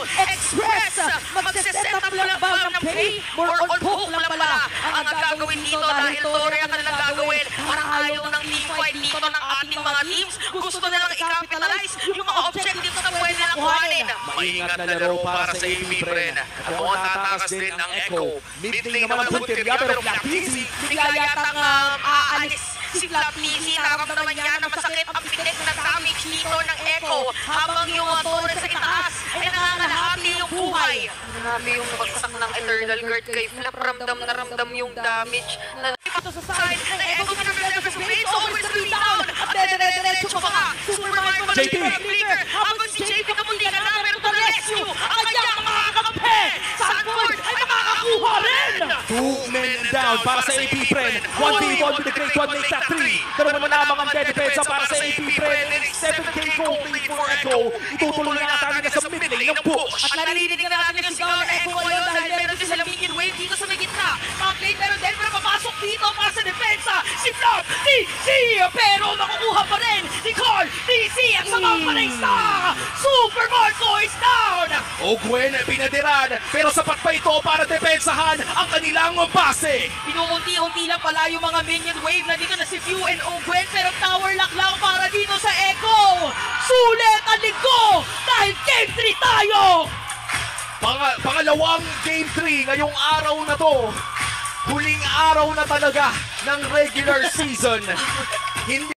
Express! Magsiset up lang ba ng pay? More on hook lang pala ang gagawin dito dahil Torre ang kanilang gagawin. Parang ayaw ng team fight dito ng ating mga teams. Gusto nilang i-capitalize yung mga objectives na pwede nilang kuhanin. Maingat na laro para sa AP Bren. At mukhang tatakas din ang Echo. Mid-lane naman ang Bunteria pero Black Easy. Bigla yatang aalis si Flappy. Naramdaman niya na masakit ang pitik na damage dito ng Echo habang yung Torre sa itaas ay nangangalahati yung buhay. Grabe yung bagsak ng Eternal Guard kay Flap. Ramdam na ramdam yung damage na Ito sa side ng Echo pinag-level sa base, always to be down. At dire-diretso pa ka. Superman pa JP. Flicker. Habang si JP kamundi ka na pero to rescue ang kanyang mga kakampi. Sanford ay makakakuha rin. 2 men down para sa AP Bren. 1v1 with the Great One makes that 3. Dalawa na lamang ang dedepensa para sa AP Bren. 7k gold lead for Echo. Itutuloy na natin na sa mid-lane ng push. At naririnig na natin yung sigaw ng Echo ngayon dahil meron din silang minion wave dito sa may gitna. Top-lane meron din pero papasok dito para sa depensa. Si Flop, DC! Pero makukuha pa rin ni Carl, DC ang samang panaysa! Super Marco is down! Ogwen pinadiran pero sapat pa ito para depensahan ang kanilang base. Inuunti-unti lang pala yung mga minion wave na dito na si Few and Ogwen pero tower lock lang para dito sa Echo! Sulit ang linggo dahil Game 3 tayo! Pangalawang Game 3 ngayong araw na to. Huling araw na talaga ng regular season. Hindi